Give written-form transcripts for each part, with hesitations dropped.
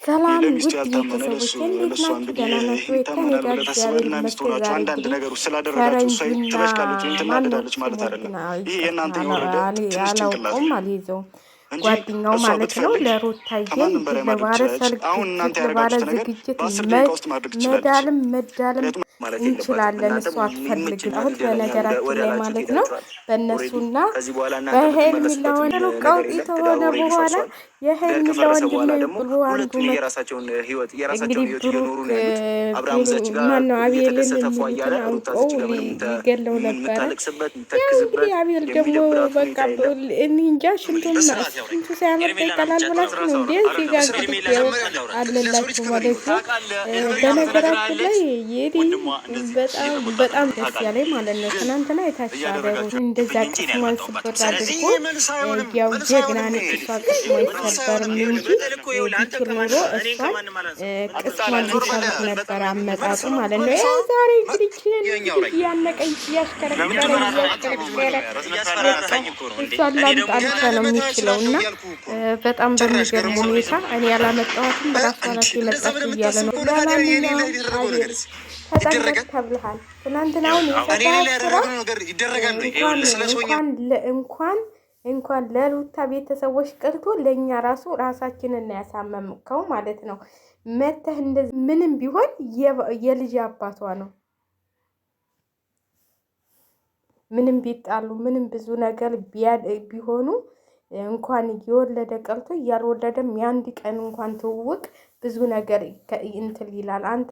ሰላም ውድ ቤተሰቦች እንዴት ናችሁ? ደህና ናችሁ? ከእኔ ጋር እግዚአብሔር ይመስገን። ዛሬ እንግዲህ ፈረንጁና አላውቀውም አልይዘውም ጓደኛው ማለት ነው ለሩታዬን ለባለ ሰርግ ለባለ ዝግጅት መዳልም እንችላለን። እሷ አትፈልግም። አሁን በነገራችን ላይ ማለት ነው በእነሱና በሄርሜላ ወንድም ቀውጢ ከሆነ በኋላ የሄርሜላ ወንድም ብሎ አንዱ እንግዲህ ብሩክ ማነው አቤልን አውቀው ሊገለው ነበረ። ያው እንግዲህ አቤል ደግሞ በቃ እኔ እንጃ ሽንቱ ሲያመርጥ ይጠላል ብላችሁ ነው እንዴ? እዚህ ጋር እንግዲህ አለላችሁ ማለት ነው። በነገራችን ላይ በጣም ደስ ያለኝ ማለት ነው ትናንትና የታሻለ እንደዛ ቅስሟን ስብር አድርጎ ያው ጀግና ነች እሷ ቅስሟ አይሰበርም እንጂ ቢችል ኖሮ እሷን ቅስሟን ሊሰሩት ነበረ አመጣጡ ማለት ነው። ያው ዛሬ እንግዲህ እያነቀኝ እያሽከረከረ እሷን ላምጣልቻ ነው የሚችለው እና በጣም በሚገርም ሁኔታ እኔ ያላመጣኋትም ራሷ ናት የመጣችው እያለ ነው። ለማንኛውም ተጠንቀቅ ተብልሃል። ትናንትናውን እንኳን ለሩታ ቤተሰቦች ቀርቶ ለእኛ ራሳችንን ያሳመምከው ማለት ነው። መተህ እንደዚህ ምንም ቢሆን የልጅ አባቷ ነው። ምንም ቢጣሉ ምንም ብዙ ነገር ቢሆኑ እንኳን እየወለደ ቀርቶ እያልወለደም የአንድ ቀን እንኳን ትውውቅ ብዙ ነገር እንትን ይላል። አንተ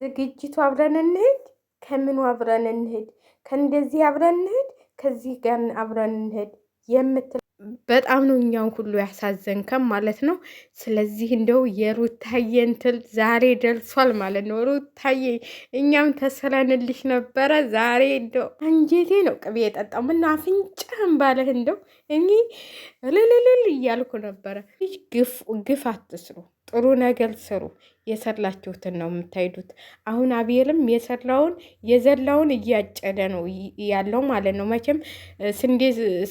ዝግጅቱ አብረን እንሂድ፣ ከምኑ አብረን እንሂድ፣ ከእንደዚህ አብረን እንሂድ፣ ከዚህ ጋር አብረን እንሂድ የምትል በጣም ነው እኛን ሁሉ ያሳዘንከም ማለት ነው። ስለዚህ እንደው የሩታዬ እንትን ዛሬ ደርሷል ማለት ነው። ሩታዬ እኛም ተስለንልሽ ነበረ። ዛሬ እንደው አንጀቴ ነው ቅቤ የጠጣው። ምን አፍንጫህን ባለህ እንደው እኔ እልልልል እያልኩ ነበረ። ግፍ አትስሩ፣ ጥሩ ነገር ስሩ። የሰላችሁትን ነው የምታይዱት። አሁን አቤልም የዘላውን እያጨደ ነው ያለው ማለት ነው። መቼም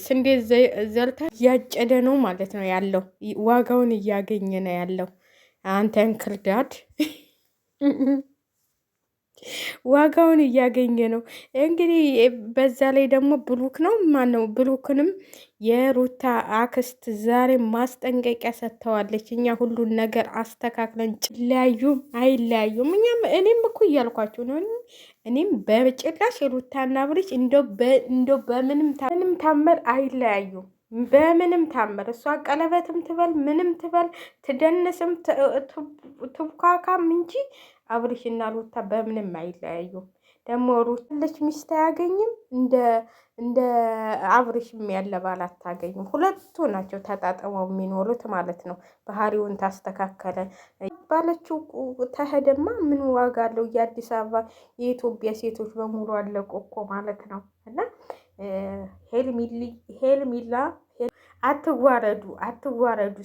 ስንዴ ዘልታ እያጨደ ነው ማለት ነው ያለው። ዋጋውን እያገኘ ነው ያለው። አንተን ክርዳድ ዋጋውን እያገኘ ነው እንግዲህ። በዛ ላይ ደግሞ ብሩክ ነው ማነው ብሩክንም የሩታ አክስት ዛሬ ማስጠንቀቂያ ሰጥተዋለች። እኛ ሁሉን ነገር አስተካክለን ሊያዩም አይለያዩም። እኔም እኮ እያልኳችሁ ነው። እኔም በጭራሽ ሩታና ብርሽ እንደው በምንም ታመር አይለያዩም። በምንም ታመር እሷ ቀለበትም ትበል ምንም ትበል ትደንስም ትቡካካም እንጂ አብርሽና ሩታ በምንም አይለያዩም። ደግሞ ሩታ ልጅ ሚስት አያገኝም፣ እንደ አብርሽም ያለ ባል አታገኝም። ሁለቱ ናቸው ተጣጥመው የሚኖሩት ማለት ነው። ባህሪውን ታስተካከለ ባለችው ተሄደማ ምን ዋጋ አለው? የአዲስ አበባ የኢትዮጵያ ሴቶች በሙሉ አለቁ እኮ ማለት ነው። እና ሄርሜላ አትዋረዱ፣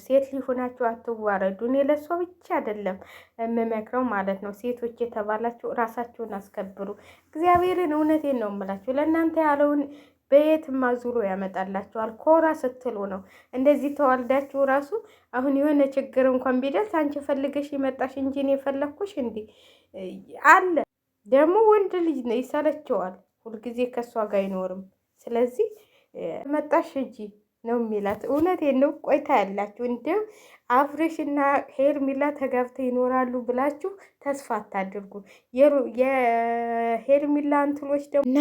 ሴት ሊሆናችሁ አትዋረዱ። እኔ ለሷ ብቻ አይደለም የምመክረው ማለት ነው። ሴቶች የተባላችሁ ራሳችሁን አስከብሩ። እግዚአብሔርን እውነቴን ነው የምላችሁ። ለእናንተ ያለውን በየትም አዙሮ ያመጣላችኋል። ኮራ ስትሉ ነው እንደዚህ ተዋልዳችሁ ራሱ። አሁን የሆነ ችግር እንኳን ቢደርስ አንቺ ፈልገሽ ይመጣሽ እንጂ እኔ የፈለግኩሽ እንዲህ አለ። ደግሞ ወንድ ልጅ ነው ይሰለቸዋል። ሁልጊዜ ከእሷ ጋር አይኖርም። ስለዚህ መጣሽ እጂ ነው የሚላት። እውነቴን ነው። ቆይታ ያላችሁ እንደው አብርሽና ሄርሜላ ተጋብተው ይኖራሉ ብላችሁ ተስፋ አታድርጉ። የሄርሜላ እንትሎች ደግሞ እና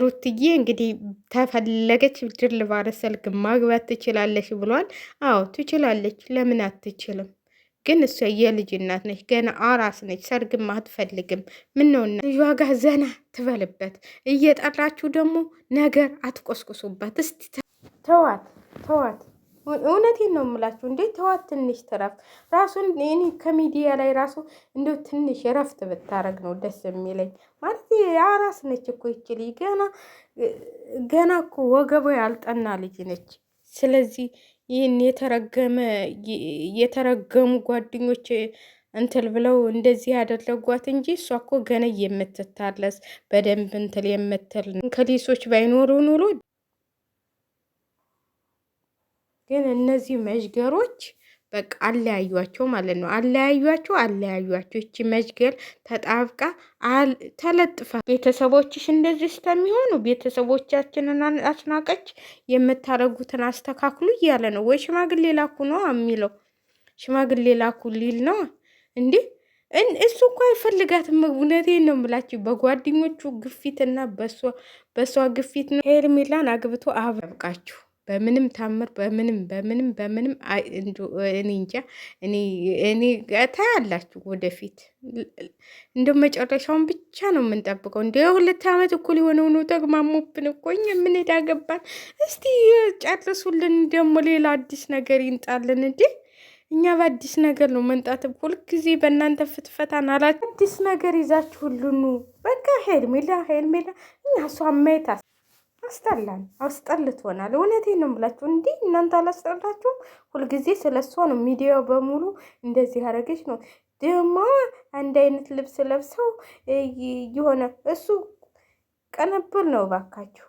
ሩትዬ እንግዲህ ተፈለገች ድል ባለ ስልክ ማግባት ትችላለች ብሏል። አዎ ትችላለች። ለምን አትችልም? ግን እሷ የልጅ እናት ነች፣ ገና አራስ ነች። ሰርግም አትፈልግም። ምን ነውና ልጇ ጋር ዘና ትበልበት። እየጠራችሁ ደግሞ ነገር አትቆስቁሱበት። እስቲ ተዋት። እውነቴን ነው የምላችሁ። እንዴ ተዋት፣ ትንሽ ትረፍ። ራሱን እኔ ከሚዲያ ላይ ራሱ እንደው ትንሽ ረፍት ብታረግ ነው ደስ የሚለኝ። ማለት አራስ ነች እኮ ይችል ገና እኮ ወገቧ ያልጠና ልጅ ነች። ስለዚህ ይህን የተረገሙ ጓደኞች እንትል ብለው እንደዚህ ያደረጓት እንጂ እሷ እኮ ገና የምትታለስ በደንብ እንትል የምትል ከሊሶች ባይኖሩ ኑሮ ግን እነዚህ መዥገሮች በቃ አለያዩቸው ማለት ነው። አለያዩቸው። እቺ መጅገል ተጣብቃ ተለጥፋ ቤተሰቦችሽ እንደዚህ እስከሚሆኑ ቤተሰቦቻችንን አስናቀች፣ የምታረጉትን አስተካክሉ እያለ ነው። ወይ ሽማግሌ ላኩ ነው የሚለው። ሽማግሌ ላኩ ሊል ነው እንዴ? እሱ እኮ አይፈልጋትም። እውነቴን ነው የምላችሁ። በጓደኞቹ ግፊትና በሷ ግፊት ነው ሄርሜላን አግብቶ አብቃችሁ። በምንም ታምር በምንም እኔ እንጃ። እኔ ታያላችሁ ወደፊት እንደ መጨረሻውን ብቻ ነው የምንጠብቀው። እንደ 2 ዓመት እኩል የሆነው ነው ተግማሙብን እኮ እኛ ምን ሄዳገባን። እስቲ ጨርሱልን፣ ደግሞ ሌላ አዲስ ነገር ይንጣልን እንዴ። እኛ በአዲስ ነገር ነው መንጣት። ሁልጊዜ በእናንተ ፍትፈታን አላችሁ። አዲስ ነገር ይዛችሁልን በቃ ሄርሜላ እኛ እሷን ማየት አስጠላን፣ አስጠልቶናል። እውነቴን ነው የምላችሁ። እንዲህ እናንተ አላስጠላችሁም? ሁልጊዜ ስለ እሷ ነው ሚዲያው በሙሉ እንደዚህ ያደረገች ነው። ደግሞ አንድ አይነት ልብስ ለብሰው የሆነ እሱ ቀነብል ነው። ባካችሁ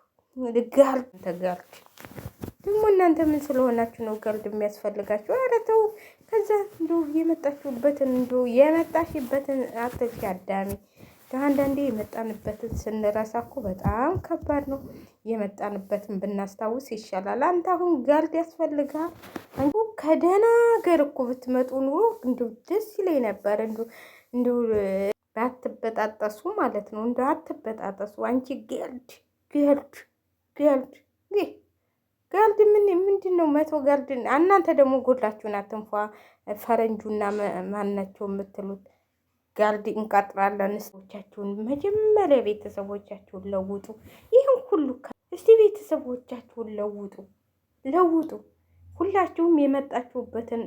ጋልድ ተጋልድ ደግሞ እናንተ ምን ስለሆናችሁ ነው ጋልድ የሚያስፈልጋችሁ? ኧረ ተው። ከዛ እንዲሁ የመጣሽበትን አትልፊ አዳሚ። አንዳንዴ የመጣንበትን ስንረሳ እኮ በጣም ከባድ ነው። የመጣንበትን ብናስታውስ ይሻላል። አንተ አሁን ጋልድ ያስፈልጋል? ከደህና ሀገር እኮ ብትመጡ ኑሮ እንዲሁ ደስ ይለኝ ነበር። እንዲሁ ባትበጣጠሱ ማለት ነው። እንዲሁ አትበጣጠሱ። አንቺ ጋልድ ምንድን ነው? 100 ጋልድ። እናንተ ደግሞ ጎላችሁን አትንፏ። ፈረንጁና ማናቸው የምትሉት ጋልድ እንቀጥራለን። ሰዎቻችሁን መጀመሪያ ቤተሰቦቻችሁን ለውጡ። ይህን ሁሉ እስቲ ቤተሰቦቻችሁን ለውጡ። ሁላችሁም የመጣችሁበትን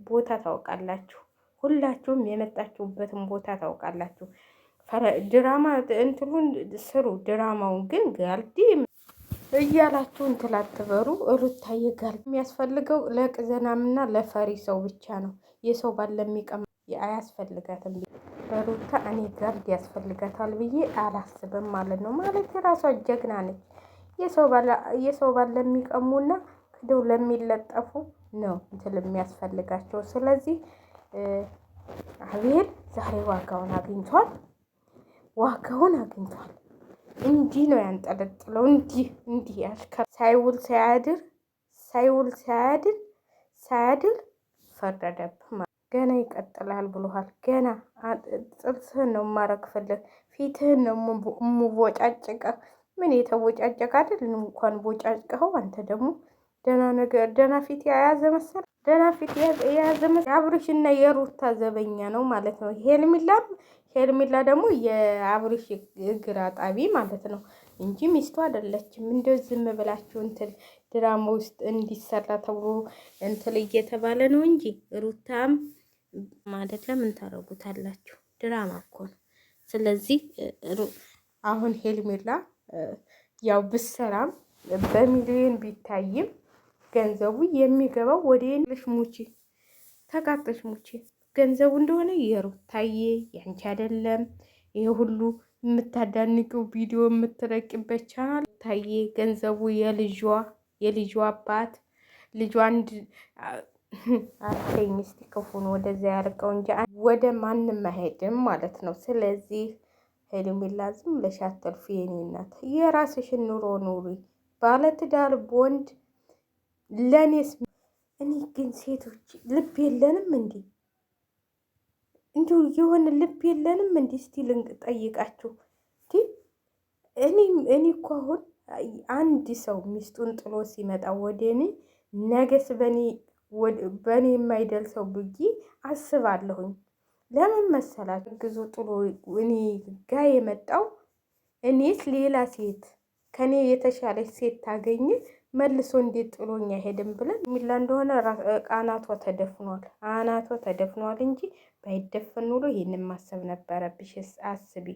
ቦታ ታውቃላችሁ። ድራማ እንትሉን ስሩ። ድራማውን ግን ጋልዲ እያላችሁ እንትን አትበሩ። ሩታዬ ጋልድ የሚያስፈልገው ለቅዘናምና ለፈሪ ሰው ብቻ ነው። የሰው ባለ የሚቀማ አያስፈልጋትም። ሩታ እኔ ጋልድ ያስፈልጋታል ብዬ አላስብም ማለት ነው። ማለት የራሷ ጀግና ነች። የሰው ባለ የሚቀሙና ክደው ለሚለጠፉ ነው እንትን የሚያስፈልጋቸው። ስለዚህ አቤል ዛሬ ዋጋውን አግኝቷል። እንዲህ ነው ያንጠለጥለው። እንዲህ ያሽከር ሳይውል ሳያድር ፈረደብህ። ገና ይቀጥላል ብሎሃል። ገና ጥርስህን ነው የማረግፍልህ፣ ፊትህን ነው የምቦጫጭቀህ። ምን የተቦጫጨቀ አይደል? እንኳን ቦጫጭቀኸው አንተ ደግሞ ደህና ፊት የያዘ መሰል። የአብርሽና የሩታ ዘበኛ ነው ማለት ነው። ሄርሜላ ደግሞ የአብርሽ እግር አጣቢ ማለት ነው እንጂ ሚስቱ አይደለችም። እንደው ዝም ብላችሁ እንትን ድራማ ውስጥ እንዲሰራ ተብሎ እንትን እየተባለ ነው እንጂ ሩታም ማለት ለምን ታረጉታላችሁ? ድራማ እኮ ነው። ስለዚህ አሁን ሄርሜላ ያው ብሰራም በሚሊዮን ቢታይም ገንዘቡ የሚገባው ወደ ልሽ ተቃጠሽ ሙቺ ገንዘቡ እንደሆነ የሩታዬ ያንቺ አይደለም። ይሄ ሁሉ የምታዳንቂው ቪዲዮ የምትረቂበት ቻናል ታዬ ገንዘቡ የልጇ አባት ልጇ አንድ አርተኝ እስቲ ክፉን ወደዚያ ያርቀው እንጂ ወደ ማንም አይሄድም ማለት ነው። ስለዚህ ሄርሜላ ዝም ብለሽ አትልፊ የኔ እናት፣ የራስሽን ኑሮ ኑሪ። ባለትዳር ቦንድ ለኔስ እኔ ግን ሴቶች ልብ የለንም እንዴ? እንዲሁ የሆነ ልብ የለንም እንዴ? እስቲ ጠይቃችሁ። እኔ እኮ አሁን አንድ ሰው ሚስቱን ጥሎ ሲመጣ ወደ እኔ ነገስ በእኔ የማይደርሰው ብዬ አስባለሁኝ። ለምን መሰላችሁ? ግዙ ጥሎ እኔ ጋ የመጣው እኔስ ሌላ ሴት ከኔ የተሻለች ሴት ታገኝ መልሶ እንዴት ጥሎኝ አይሄድም ብለን ሚላ እንደሆነ አናቷ ተደፍኗል እንጂ ባይደፈን ኑሮ ይህንን ማሰብ ነበረብሽ። አስቢ።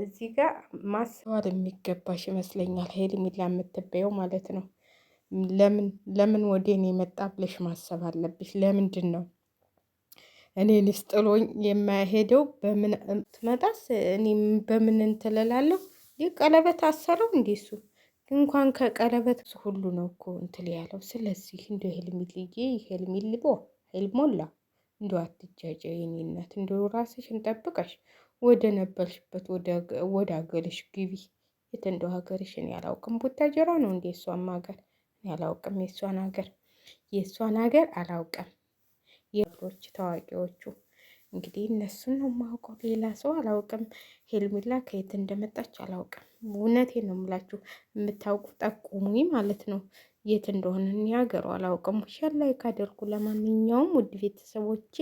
እዚህ ጋር ማሰዋል የሚገባሽ ይመስለኛል። ሄርሜላ የምትበየው ማለት ነው። ለምን ወደ እኔ መጣ ብለሽ ማሰብ አለብሽ። ለምንድን ነው እኔንስ ጥሎኝ የማይሄደው? በምን ትመጣስ? እኔ በምን እንትልላለሁ? ይህ ቀለበት አሰረው እንዴ? እሱ እንኳን ከቀለበት ሁሉ ነው እኮ እንትን ያለው። ስለዚህ እንደ ህልሚልዬ ህልሚልቦ ህልሞላ እንደ አትጃጃ የኔነት እንደ ራስሽን ጠብቀሽ ወደ ነበርሽበት ወደ ሀገርሽ ግቢ። የት እንደው ሀገርሽን ያላውቅም። ቡታጀራ ነው እንዴ እሷም ሀገር? ያላውቅም የእሷን ሀገር አላውቅም። የሮች ታዋቂዎቹ እንግዲህ እነሱን ነው የማውቀው፣ ሌላ ሰው አላውቅም። ሄልሚላ ከየት እንደመጣች አላውቅም። እውነቴን ነው የምላችሁ። የምታውቁ ጠቁሙኝ ማለት ነው የት እንደሆነ። እኔ ሀገሩ አላውቅም። ሸር ላይክ አድርጉ። ለማንኛውም ውድ ቤተሰቦቼ